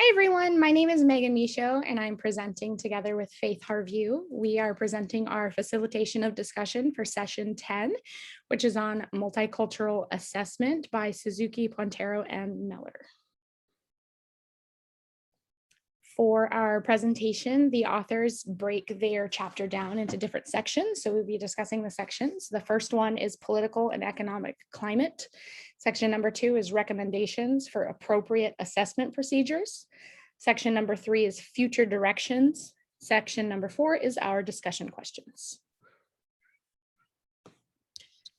Hi, everyone. My name is Megan Michaud, and I'm presenting together with Faith Harview. We are presenting our facilitation of discussion for session 10, which is on multicultural assessment by Suzuki, Pontero, and Miller. For our presentation, the authors break their chapter down into different sections. So we'll be discussing the sections. The first one is political and economic climate. Section number 2 is recommendations for appropriate assessment procedures. Section number 3 is future directions. Section number 4 is our discussion questions.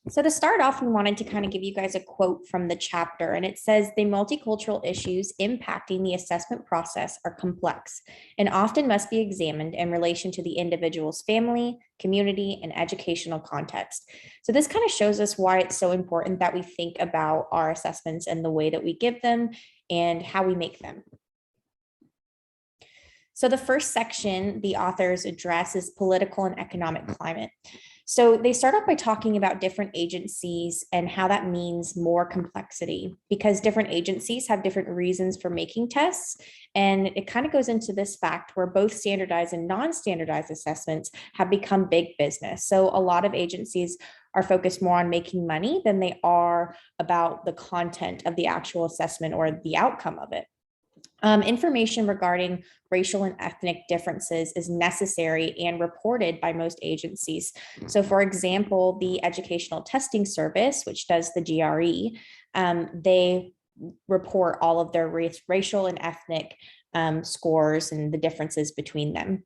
So to start off, we wanted to kind of give you guys a quote from the chapter, and it says, the multicultural issues impacting the assessment process are complex and often must be examined in relation to the individual's family, community, and educational context. So this kind of shows us why it's so important that we think about our assessments and the way that we give them and how we make them. So the first section the authors address is political and economic climate. So they start off by talking about different agencies and how that means more complexity, because different agencies have different reasons for making tests. And it kind of goes into this fact where both standardized and non-standardized assessments have become big business. So a lot of agencies are focused more on making money than they are about the content of the actual assessment or the outcome of it. Information regarding racial and ethnic differences is necessary and reported by most agencies. So for example, the Educational Testing Service, which does the GRE, they report all of their racial and ethnic scores and the differences between them.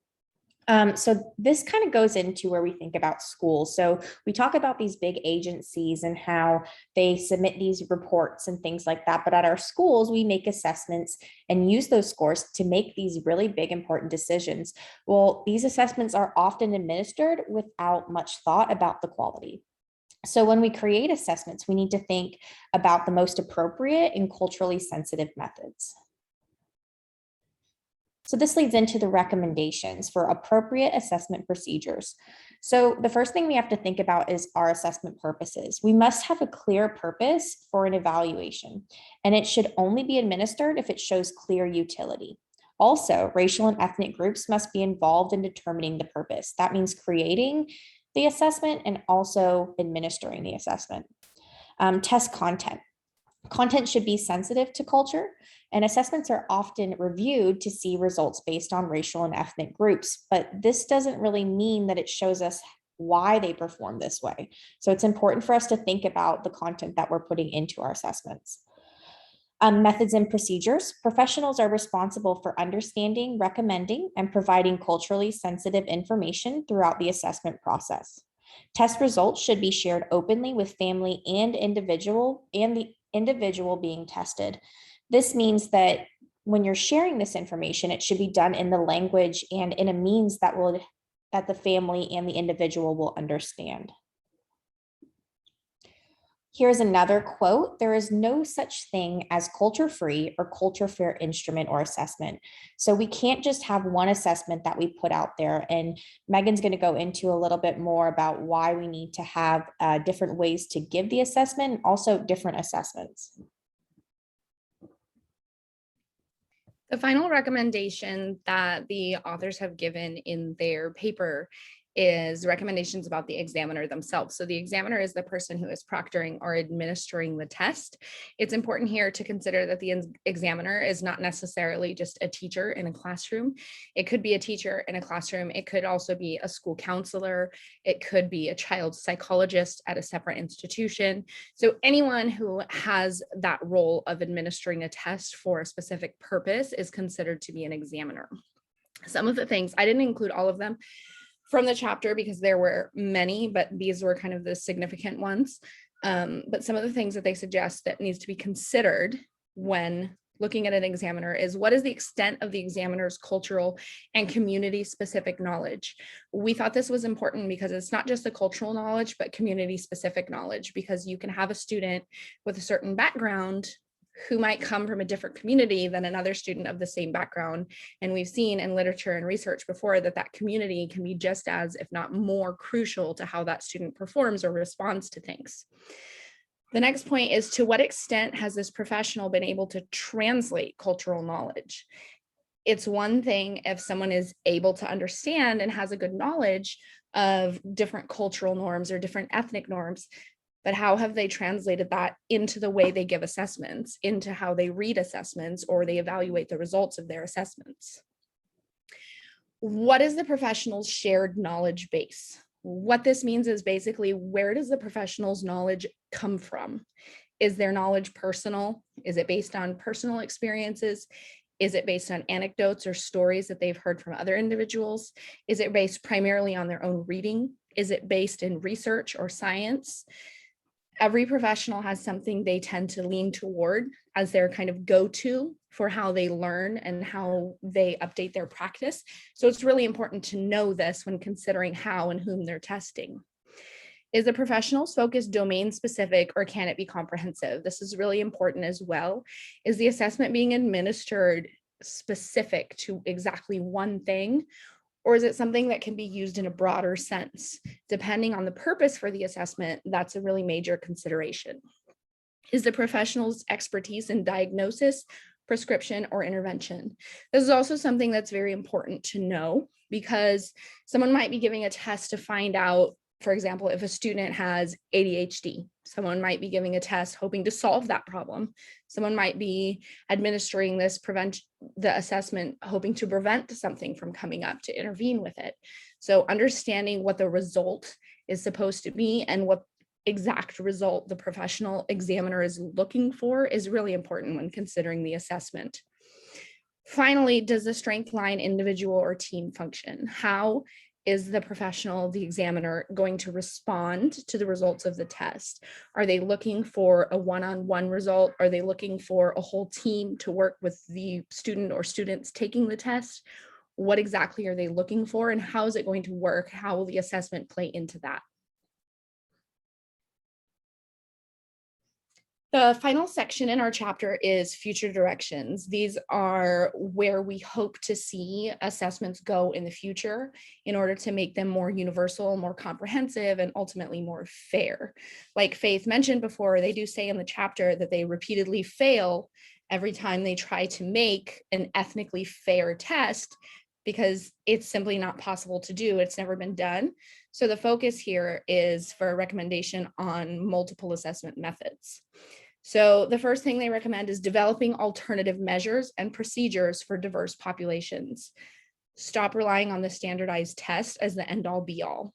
So this kind of goes into where we think about schools. So we talk about these big agencies and how they submit these reports and things like that. But at our schools, we make assessments and use those scores to make these really big, important decisions. Well, these assessments are often administered without much thought about the quality. So when we create assessments, we need to think about the most appropriate and culturally sensitive methods. So this leads into the recommendations for appropriate assessment procedures. So the first thing we have to think about is our assessment purposes. We must have a clear purpose for an evaluation, and it should only be administered if it shows clear utility. Also, racial and ethnic groups must be involved in determining the purpose. That means creating the assessment and also administering the assessment. Test content. Content should be sensitive to culture, and assessments are often reviewed to see results based on racial and ethnic groups. But this doesn't really mean that it shows us why they perform this way. So it's important for us to think about the content that we're putting into our assessments. Methods and procedures. Professionals are responsible for understanding, recommending, and providing culturally sensitive information throughout the assessment process. Test results should be shared openly with family and the individual being tested. This means that when you're sharing this information, it should be done in the language and in a means that the family and the individual will understand. Here's another quote. There is no such thing as culture-free or culture-fair instrument or assessment. So we can't just have one assessment that we put out there. And Megan's going to go into a little bit more about why we need to have different ways to give the assessment and also different assessments. The final recommendation that the authors have given in their paper is recommendations about the examiner themselves. So the examiner is the person who is proctoring or administering the test. It's important here to consider that the examiner is not necessarily just a teacher in a classroom. It could be a teacher in a classroom. It could also be a school counselor. It could be a child psychologist at a separate institution. So anyone who has that role of administering a test for a specific purpose is considered to be an examiner. Some of the things, I didn't include all of them from the chapter because there were many, but these were kind of the significant ones. But some of the things that they suggest that needs to be considered when looking at an examiner is, what is the extent of the examiner's cultural and community specific knowledge? We thought this was important because it's not just the cultural knowledge, but community specific knowledge, because you can have a student with a certain background who might come from a different community than another student of the same background. And we've seen in literature and research before that that community can be just as, if not more, crucial to how that student performs or responds to things. The next point is, to what extent has this professional been able to translate cultural knowledge? It's one thing if someone is able to understand and has a good knowledge of different cultural norms or different ethnic norms, but how have they translated that into the way they give assessments, into how they read assessments, or they evaluate the results of their assessments? What is the professional's shared knowledge base? What this means is basically, where does the professional's knowledge come from? Is their knowledge personal? Is it based on personal experiences? Is it based on anecdotes or stories that they've heard from other individuals? Is it based primarily on their own reading? Is it based in research or science? Every professional has something they tend to lean toward as their kind of go-to for how they learn and how they update their practice. So it's really important to know this when considering how and whom they're testing. Is the professional's focus domain specific, or can it be comprehensive? This is really important as well. Is the assessment being administered specific to exactly one thing, or is it something that can be used in a broader sense? Depending on the purpose for the assessment, that's a really major consideration. Is the professional's expertise in diagnosis, prescription, or intervention? This is also something that's very important to know, because someone might be giving a test to find out, for example, if a student has ADHD. Someone might be giving a test hoping to solve that problem. Someone might be administering the assessment hoping to prevent something from coming up, to intervene with it. So understanding what the result is supposed to be and what exact result the professional examiner is looking for is really important when considering the assessment. Finally, does the strength line individual or team function? How is the professional, the examiner, going to respond to the results of the test? Are they looking for a one-on-one result? Are they looking for a whole team to work with the student or students taking the test? What exactly are they looking for, and how is it going to work? How will the assessment play into that? The final section in our chapter is future directions. These are where we hope to see assessments go in the future in order to make them more universal, more comprehensive, and ultimately more fair. Like Faith mentioned before, they do say in the chapter that they repeatedly fail every time they try to make an ethnically fair test, because it's simply not possible to do. It's never been done. So the focus here is for a recommendation on multiple assessment methods. So the first thing they recommend is developing alternative measures and procedures for diverse populations. Stop relying on the standardized test as the end all be all.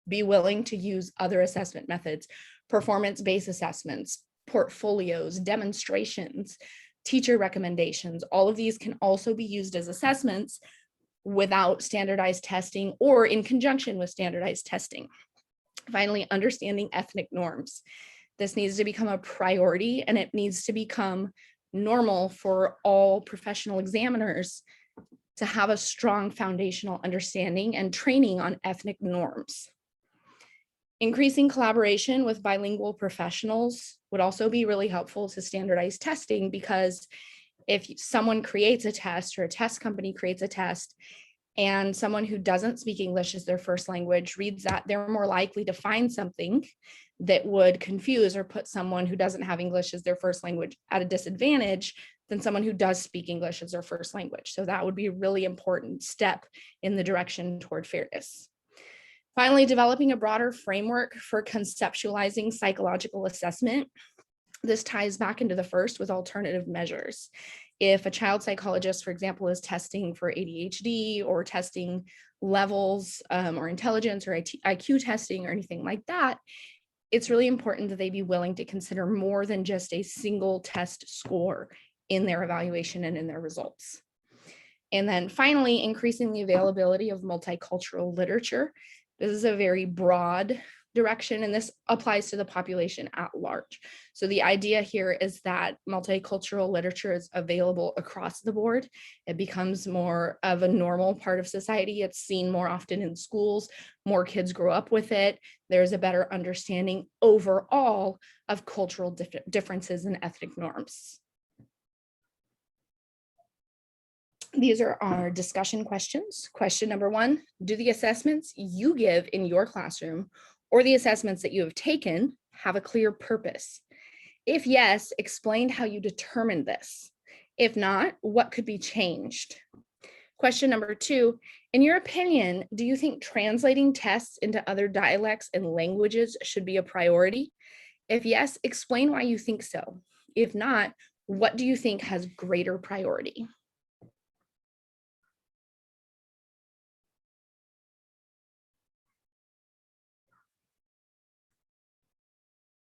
Be willing to use other assessment methods, performance-based assessments, portfolios, demonstrations, teacher recommendations. All of these can also be used as assessments without standardized testing or in conjunction with standardized testing. Finally, understanding ethnic norms. This needs to become a priority, and it needs to become normal for all professional examiners to have a strong foundational understanding and training on ethnic norms. Increasing collaboration with bilingual professionals would also be really helpful to standardized testing, because if someone creates a test, or a test company creates a test, and someone who doesn't speak English as their first language reads that, they're more likely to find something that would confuse or put someone who doesn't have English as their first language at a disadvantage than someone who does speak English as their first language. So that would be a really important step in the direction toward fairness. Finally, developing a broader framework for conceptualizing psychological assessment. This ties back into the first with alternative measures. If a child psychologist, for example, is testing for ADHD or testing levels or intelligence or IQ testing or anything like that, it's really important that they be willing to consider more than just a single test score in their evaluation and in their results. And then finally, increasing the availability of multicultural literature. This is a very broad direction, and this applies to the population at large. So the idea here is that multicultural literature is available across the board. It becomes more of a normal part of society. It's seen more often in schools. More kids grow up with it. There's a better understanding overall of cultural differences and ethnic norms. These are our discussion questions. Question number 1, do the assessments you give in your classroom or the assessments that you have taken have a clear purpose? If yes, explain how you determined this. If not, what could be changed? Question number 2, in your opinion, do you think translating tests into other dialects and languages should be a priority? If yes, explain why you think so. If not, what do you think has greater priority?